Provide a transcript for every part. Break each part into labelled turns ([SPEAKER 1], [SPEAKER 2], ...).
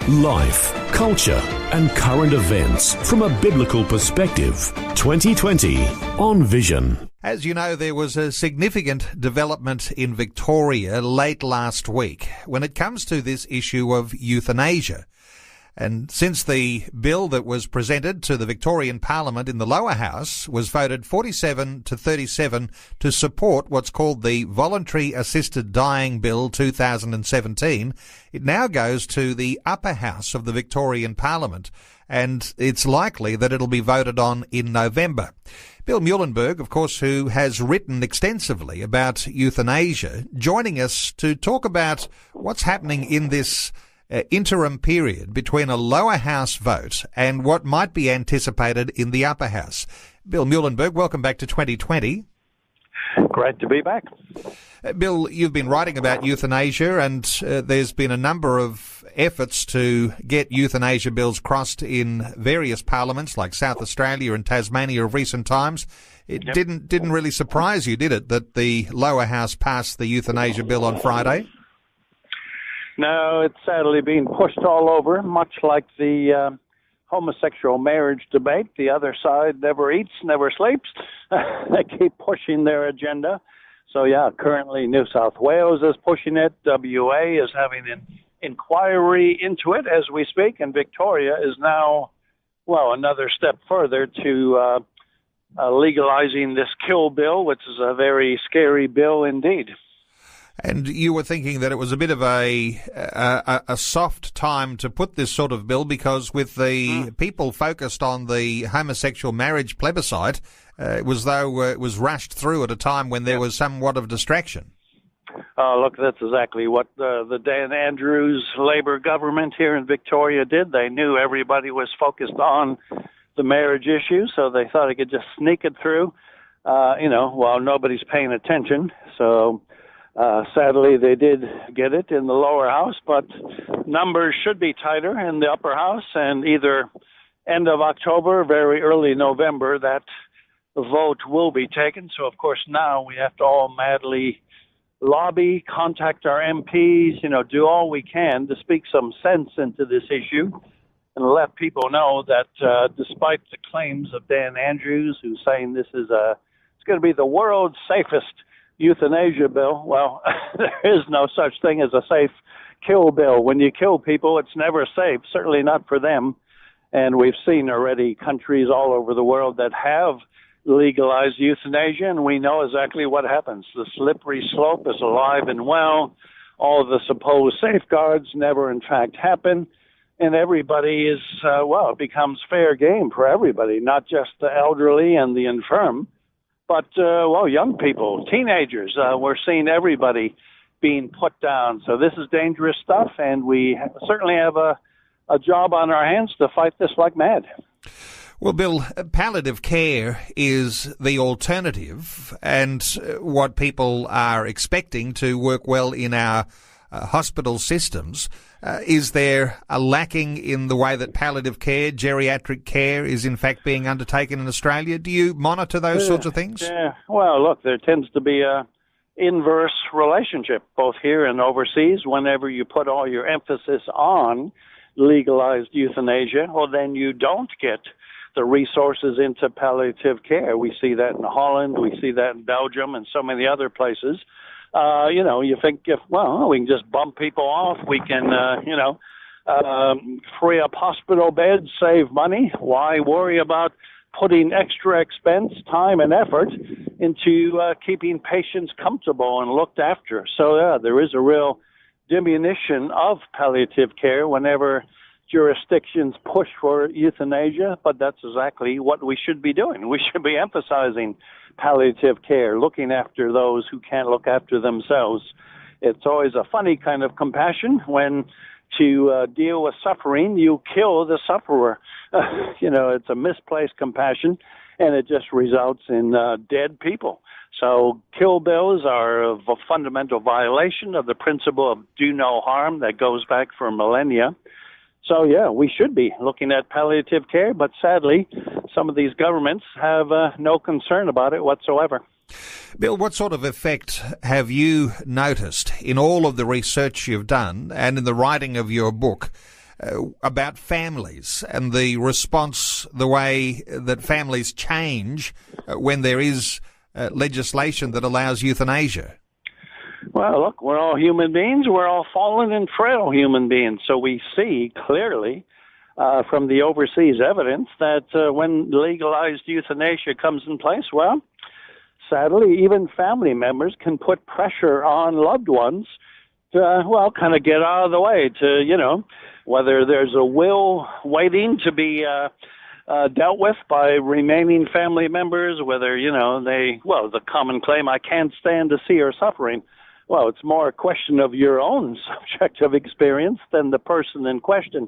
[SPEAKER 1] Life, culture, and current events from a biblical perspective. 2020 on Vision.
[SPEAKER 2] As you know, there was a significant development in Victoria late last week when it comes to this issue of euthanasia. And since the bill that was presented to the Victorian Parliament in the lower house was voted 47 to 37 to support what's called the Voluntary Assisted Dying Bill 2017, it now goes to the upper house of the Victorian Parliament, and it's likely that it'll be voted on in November. Bill Muhlenberg, of course, who has written extensively about euthanasia, joining us to talk about what's happening in this interim period between a lower house vote and what might be anticipated in the upper house. Bill Muhlenberg, welcome back to 2020.
[SPEAKER 3] Great to be back.
[SPEAKER 2] Bill, you've been writing about euthanasia, and there's been a number of efforts to get euthanasia bills crossed in various parliaments like South Australia and Tasmania of recent times. It didn't really surprise you, did it, that the lower house passed the euthanasia bill on Friday?
[SPEAKER 3] No, it's sadly being pushed all over, much like the homosexual marriage debate. The other side never eats, never sleeps. They keep pushing their agenda. So, yeah, currently New South Wales is pushing it. WA is having an inquiry into it as we speak. And Victoria is now, well, another step further to legalizing this kill bill, which is a very scary bill indeed.
[SPEAKER 2] And you were thinking that it was a bit of a soft time to put this sort of bill because with the people focused on the homosexual marriage plebiscite, it was though it was rushed through at a time when there was somewhat of distraction.
[SPEAKER 3] Look, that's exactly what the Dan Andrews Labour government here in Victoria did. They knew everybody was focused on the marriage issue, so they thought they could just sneak it through, while nobody's paying attention. So sadly, they did get it in the lower house, but numbers should be tighter in the upper house, and either end of October, very early November, that vote will be taken. So, of course, now we have to all madly lobby, contact our MPs, do all we can to speak some sense into this issue and let people know that despite the claims of Dan Andrews, who's saying this is it's going to be the world's safest euthanasia bill, well, there is no such thing as a safe kill bill. When you kill people, it's never safe, certainly not for them. And we've seen already countries all over the world that have legalized euthanasia, and we know exactly what happens. The slippery slope is alive and well. All of the supposed safeguards never in fact happen. And everybody is, it becomes fair game for everybody, not just the elderly and the infirm, but, young people, teenagers. We're seeing everybody being put down. So this is dangerous stuff, and we certainly have a job on our hands to fight this like mad.
[SPEAKER 2] Well, Bill, palliative care is the alternative and what people are expecting to work well in our hospital systems. Is there a lacking in the way that palliative care, geriatric care, is in fact being undertaken in Australia? Do you monitor those sorts of things?
[SPEAKER 3] Yeah. Well, look, there tends to be a inverse relationship, both here and overseas. Whenever you put all your emphasis on legalized euthanasia, well, then you don't get the resources into palliative care. We see that in Holland, we see that in Belgium, and so many other places. You think we can just bump people off, we can, free up hospital beds, save money. Why worry about putting extra expense, time, and effort into keeping patients comfortable and looked after? So, there is a real diminution of palliative care whenever jurisdictions push for euthanasia, but that's exactly what we should be doing. We should be emphasizing palliative care, looking after those who can't look after themselves. It's always a funny kind of compassion when to deal with suffering, you kill the sufferer. It's a misplaced compassion, and it just results in dead people. So kill bills are a fundamental violation of the principle of do no harm that goes back for millennia. So, yeah, we should be looking at palliative care, but sadly, some of these governments have no concern about it whatsoever.
[SPEAKER 2] Bill, what sort of effect have you noticed in all of the research you've done and in the writing of your book about families and the response, the way that families change when there is legislation that allows euthanasia?
[SPEAKER 3] Well, look, we're all human beings. We're all fallen and frail human beings. So we see clearly from the overseas evidence that when legalized euthanasia comes in place, well, sadly, even family members can put pressure on loved ones to, kind of get out of the way to, whether there's a will waiting to be dealt with by remaining family members, whether, the common claim, I can't stand to see her suffering. Well, it's more a question of your own subjective experience than the person in question.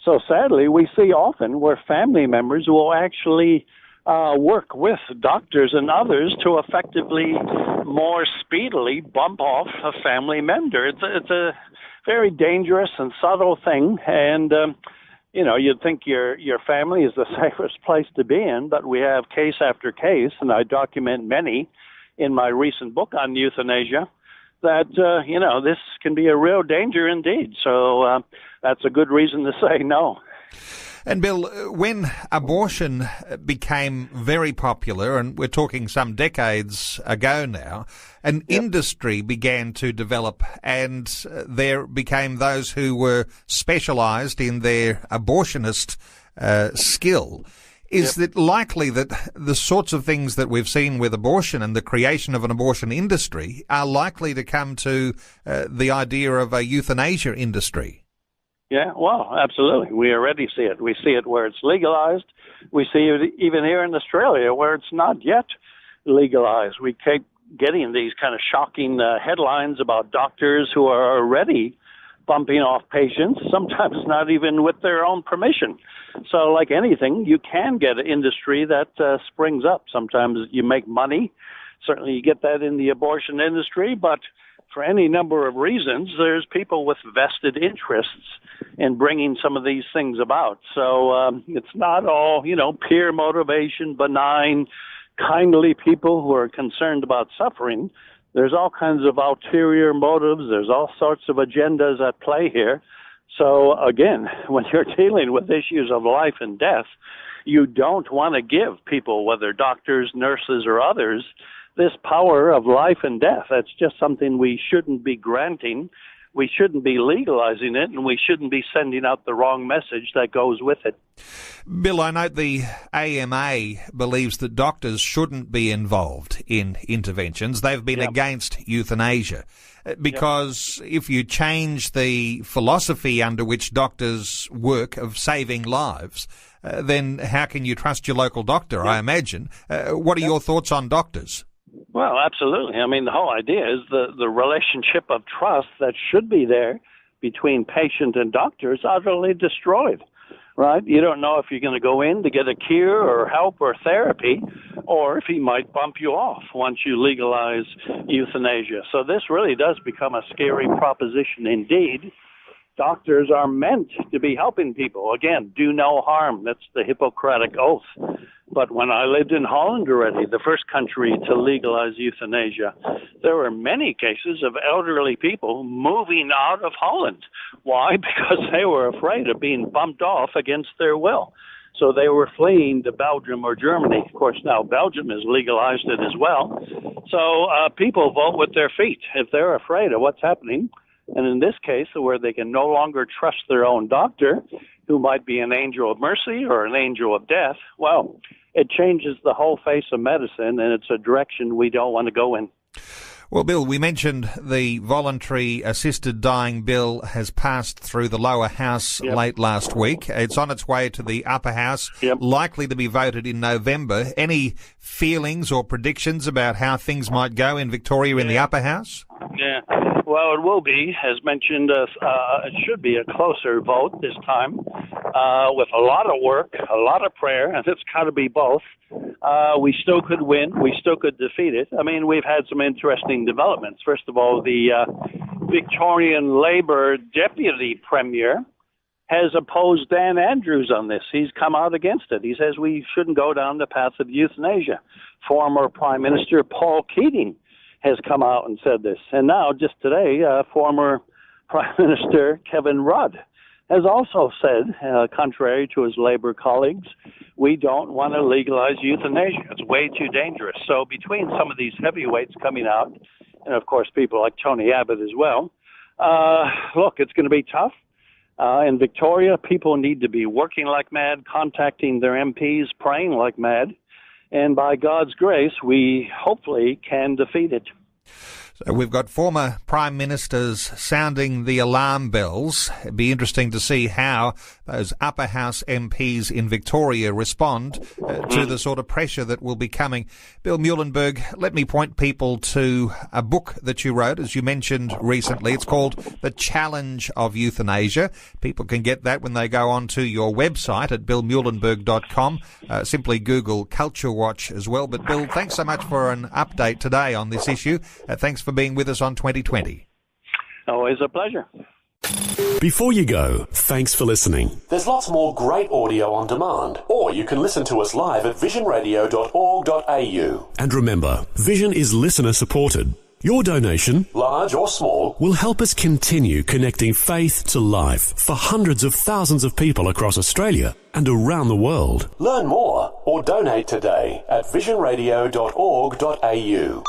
[SPEAKER 3] So sadly, we see often where family members will actually work with doctors and others to effectively, more speedily bump off a family member. It's a very dangerous and subtle thing, and you'd think your family is the safest place to be in, but we have case after case, and I document many in my recent book on euthanasia, that, this can be a real danger indeed. So that's a good reason to say no.
[SPEAKER 2] And Bill, when abortion became very popular, and we're talking some decades ago now, an industry began to develop, and there became those who were specialised in their abortionist skill. Is it likely that the sorts of things that we've seen with abortion and the creation of an abortion industry are likely to come to the idea of a euthanasia industry?
[SPEAKER 3] Yeah, well, absolutely. We already see it. We see it where it's legalized. We see it even here in Australia where it's not yet legalized. We keep getting these kind of shocking headlines about doctors who are already bumping off patients, sometimes not even with their own permission. So like anything, you can get an industry that springs up. Sometimes you make money. Certainly you get that in the abortion industry, but for any number of reasons, there's people with vested interests in bringing some of these things about. So it's not all, peer motivation, benign, kindly people who are concerned about suffering. There's all kinds of ulterior motives. There's all sorts of agendas at play here. So again, when you're dealing with issues of life and death, you don't want to give people, whether doctors, nurses, or others, this power of life and death. That's just something we shouldn't be granting. We shouldn't be legalizing it, and we shouldn't be sending out the wrong message that goes with it.
[SPEAKER 2] Bill, I note the AMA believes that doctors shouldn't be involved in interventions. They've been against euthanasia because if you change the philosophy under which doctors work of saving lives, then how can you trust your local doctor, I imagine? What are your thoughts on doctors?
[SPEAKER 3] Well, absolutely. I mean, the whole idea is the relationship of trust that should be there between patient and doctor is utterly destroyed, right? You don't know if you're going to go in to get a cure or help or therapy, or if he might bump you off once you legalize euthanasia. So this really does become a scary proposition indeed. Doctors are meant to be helping people. Again, do no harm. That's the Hippocratic Oath. But when I lived in Holland already, the first country to legalize euthanasia, there were many cases of elderly people moving out of Holland. Why? Because they were afraid of being bumped off against their will. So they were fleeing to Belgium or Germany. Of course, now Belgium has legalized it as well. So people vote with their feet if they're afraid of what's happening. And in this case, where they can no longer trust their own doctor, who might be an angel of mercy or an angel of death, well, it changes the whole face of medicine, and it's a direction we don't want to go in.
[SPEAKER 2] Well, Bill, we mentioned the voluntary assisted dying bill has passed through the lower house late last week. It's on its way to the upper house, likely to be voted in November. Any feelings or predictions about how things might go in Victoria in the upper house?
[SPEAKER 3] Yeah, well, it will be, as mentioned, it should be a closer vote this time, with a lot of work, a lot of prayer, and it's got to be both. We still could win. We still could defeat it. I mean, we've had some interesting developments. First of all, the Victorian Labour Deputy Premier has opposed Dan Andrews on this. He's come out against it. He says we shouldn't go down the path of euthanasia. Former Prime Minister Paul Keating has come out and said this. And now, just today, former Prime Minister Kevin Rudd has also said, contrary to his Labor colleagues, we don't want to legalize euthanasia. It's way too dangerous. So between some of these heavyweights coming out, and of course people like Tony Abbott as well, look, it's going to be tough. In Victoria, people need to be working like mad, contacting their MPs, praying like mad, and by God's grace, we hopefully can defeat it.
[SPEAKER 2] So we've got former prime ministers sounding the alarm bells. It'd be interesting to see how those upper house MPs in Victoria respond to the sort of pressure that will be coming. Bill Muhlenberg, let me point people to a book that you wrote, as you mentioned recently. It's called The Challenge of Euthanasia. People can get that when they go onto your website at billmuhlenberg.com. Simply Google Culture Watch as well. But Bill, thanks so much for an update today on this issue. Thanks for being with us on 2020.
[SPEAKER 3] Always a pleasure.
[SPEAKER 1] Before you go, thanks for listening.
[SPEAKER 4] There's lots more great audio on demand, or you can listen to us live at visionradio.org.au.
[SPEAKER 1] And remember, Vision is listener supported. Your donation,
[SPEAKER 4] large or small,
[SPEAKER 1] will help us continue connecting faith to life for hundreds of thousands of people across Australia and around the world.
[SPEAKER 4] Learn more or donate today at visionradio.org.au.